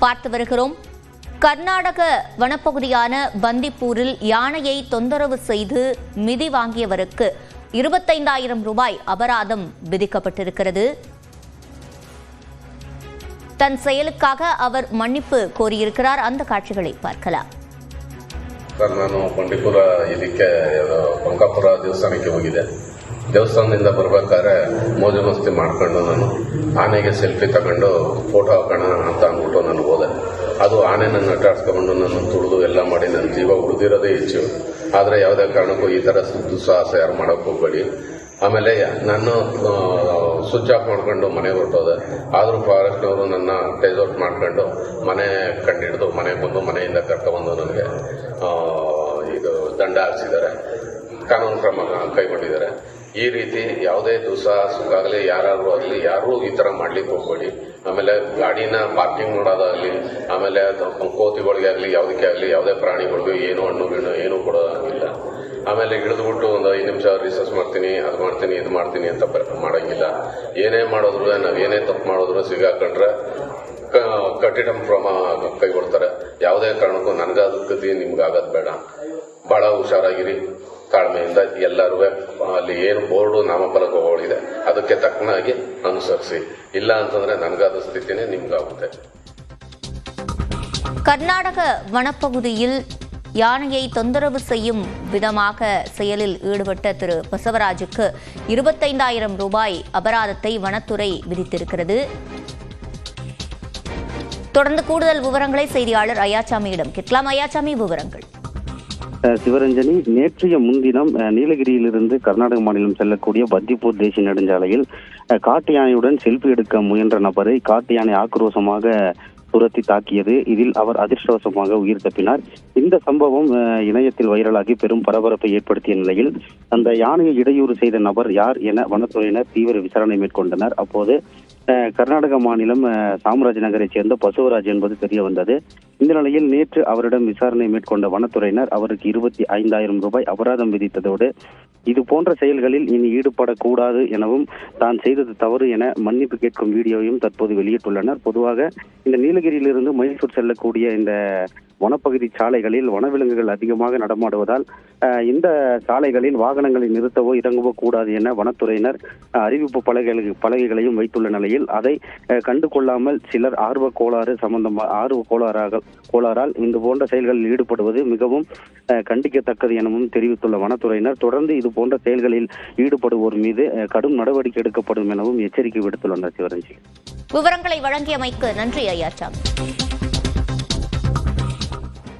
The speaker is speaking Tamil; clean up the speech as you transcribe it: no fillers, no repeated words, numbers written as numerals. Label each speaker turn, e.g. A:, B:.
A: பார்த்து வருகிறோம். கர்நாடக வனப்பகுதியான பந்திப்பூரில் யானையை தொந்தரவு செய்து மிதி வாங்கியவருக்கு 25,000 ரூபாய் அபராதம் விதிக்கப்பட்டிருக்கிறது. தன் செயலுக்காக அவர் மன்னிப்பு கோரியிருக்கிறார். அந்த ಕಾட்சிகளை பார்க்கலாம்.
B: ಸರ್, ನಾನು ಬಂಡೀಪುರ ಇದಕ್ಕೆ ಬಂಕಾಪುರ ದೇವಸ್ಥಾನಕ್ಕೆ ಹೋಗಿದ್ದೆ. ದೇವಸ್ಥಾನದಿಂದ ಬರ್ಬೇಕಾದ್ರೆ ಮೋಜು ಮಸ್ತಿ ಮಾಡ್ಕೊಂಡು ನಾನು ಆನೆಗೆ ಸೆಲ್ಫಿ ತಗೊಂಡು ಫೋಟೋ ಹಾಕೋಣ ಅಂತ ಅಂದ್ಬಿಟ್ಟು ನಾನು ಹೋದೆ. ಅದು ಆನೆ ನನ್ನ ಅಟ್ಟಾಡ್ಸ್ಕೊಂಡು ನನ್ನ ತುಳಿದು ಎಲ್ಲ ಮಾಡಿ ನನ್ನ ಜೀವ ಉಳಿದಿರೋದೇ ಹೆಚ್ಚು. ಆದರೆ ಯಾವುದೇ ಕಾರಣಕ್ಕೂ ಈ ಥರ ದುಸ್ಸಾಹಸ ಯಾರು ಮಾಡೋಕ್ಕೆ ಹೋಗಬೇಡಿ. ಆಮೇಲೆ ನಾನು ಸ್ವಿಚ್ ಆಫ್ ಮಾಡ್ಕೊಂಡು ಮನೆಗೆ ಹೊರಟೋದೆ. ಆದರೂ ಫಾರೆಸ್ಟ್ನವರು ನನ್ನ ಟೇಸ್ ಮಾಡ್ಕೊಂಡು ಮನೆ ಕಂಡಿಡಿದು ಮನೆಗೆ ಬಂದು ಮನೆಯಿಂದ ಕರ್ಕೊಬಂದು ನನಗೆ ಇದು ದಂಡ ಹಾಕ್ಸಿದ್ದಾರೆ, ಕಾನೂನು ಕ್ರಮ ಕೈಗೊಂಡಿದ್ದಾರೆ. ಈ ರೀತಿ ಯಾವುದೇ ದುಸ್ಸಾಹಸಕ್ಕಾಗಲಿ ಯಾರಾದ್ರೂ ಆಗಲಿ ಯಾರೂ ಈ ಥರ ಮಾಡ್ಲಿಕ್ಕೆ ಹೋಗ್ಬೇಡಿ. ಆಮೇಲೆ ಗಾಡಿನ ಪಾರ್ಕಿಂಗ್ ಮಾಡೋದಾಗಲಿ, ಆಮೇಲೆ ಕೋತಿಗಳಿಗೆ ಆಗಲಿ ಯಾವುದಕ್ಕೆ ಆಗಲಿ ಯಾವುದೇ ಪ್ರಾಣಿಗಳಿಗೂ ಏನು ಹಣ್ಣು ಗಿಣ್ಣು ಏನೂ ಕೊಡೋಂಗಿಲ್ಲ. ಆಮೇಲೆ ಇಳಿದ್ಬಿಟ್ಟು ಒಂದು 5 ನಿಮಿಷ ರಿಸರ್ಚ್ ಮಾಡ್ತೀನಿ, ಅದು ಮಾಡ್ತೀನಿ ಇದು ಮಾಡ್ತೀನಿ ಅಂತ ಮಾಡೋಂಗಿಲ್ಲ. ಏನೇ ಮಾಡಿದ್ರು ನಾವೇನೇ ತಪ್ಪು ಮಾಡಿದ್ರು ಸಿಗಾಕೊಂಡ್ರೆ ಕಠಿಣ ಕ್ರಮ ಕೈಗೊಳ್ತಾರೆ. ಯಾವುದೇ ಕಾರಣಕ್ಕೂ ನನಗಾದ ಗತಿ ನಿಮ್ಗಾಗೋದು ಬೇಡ. ಭಾಳ ಹುಷಾರಾಗಿರಿ, ತಾಳ್ಮೆಯಿಂದ ಎಲ್ಲರೂ ಅಲ್ಲಿ ಏನು ಬೋರ್ಡು ನಾಮಫಲಕಗಳಿದೆ ಅದಕ್ಕೆ ತಕ್ಕನಾಗಿ ಅನುಸರಿಸಿ. ಇಲ್ಲ ಅಂತಂದ್ರೆ ನನಗಾದ ಸ್ಥಿತಿನೇ ನಿಮ್ಗಾಗುತ್ತೆ.
A: கர்நாடக வனப்பகுதியில் யானையை தொந்தரவு செய்யும் விதமாக செயலில் ஈடுபட்ட திரு பசவராஜுக்கு 25,000 ரூபாய் அபராதத்தை வனத்துறை விதித்திருக்கிறது. தொடர்ந்து கூடுதல் விவரங்களை செய்தியாளர் ஐயாச்சாமியிடம் கேட்கலாம். ஐயாச்சாமி, விவரங்கள்.
C: சிவரஞ்சனி, நேற்றைய முன்தினம் நீலகிரியிலிருந்து கர்நாடக மாநிலம் செல்லக்கூடிய பந்திப்பூர் தேசிய நெடுஞ்சாலையில் காட்டு யானையுடன் செல்ஃபி எடுக்க முயன்ற நபரை காட்டு யானை ஆக்ரோஷமாக துரத்தி தாக்கியது. இதில் அவர் அதிர்ஷ்டவசமாக உயிர் தப்பினார். இந்த சம்பவம் இணையத்தில் வைரலாகி பெரும் பரபரப்பை ஏற்படுத்திய நிலையில் அந்த யானையை இடையூறு செய்த நபர் யார் என வனத்துறையினர் தீவிர விசாரணை மேற்கொண்டனர். அப்போது கர்நாடக மாநிலம் சாம்ராஜ் நகரைச் சேர்ந்த பசுவராஜ் என்பது தெரிய வந்தது. இந்த நிலையில் நேற்று அவரிடம் விசாரணை மேற்கொண்ட வனத்துறையினர் அவருக்கு 25,000 ரூபாய் அபராதம் விதித்ததோடு இது போன்ற செயல்களில் இனி ஈடுபடக்கூடாது எனவும் தான் செய்தது தவறு என மன்னிப்பு கேட்கும் வீடியோவையும் தற்போது வெளியிட்டுள்ளனர். பொதுவாக இந்த நீலகிரியிலிருந்து மைசூர் செல்லக்கூடிய இந்த வனப்பகுதி சாலைகளில் வனவிலங்குகள் அதிகமாக நடமாடுவதால் இந்த சாலைகளில் வாகனங்களை நிறுத்தவோ இறங்கவோ கூடாது என வனத்துறையினர் அறிவிப்பு பலகைகளையும் வைத்துள்ள நிலையில் அதை கண்டு கொள்ளாமல் சிலர் ஆர்வ கோளாறால் இந்த போன்ற செயல்களில் ஈடுபடுவது மிகவும் கண்டிக்கத்தக்கது எனவும் தெரிவித்துள்ள வனத்துறையினர் தொடர்ந்து இது போன்ற செயல்களில் ஈடுபடுவோர் மீது கடும் நடவடிக்கை எடுக்கப்படும் எனவும் எச்சரிக்கை விடுத்துள்ளனர். சிவரஞ்சி,
A: விவரங்களை வழங்கியமைக்கு நன்றி ஐயாச்சாமி.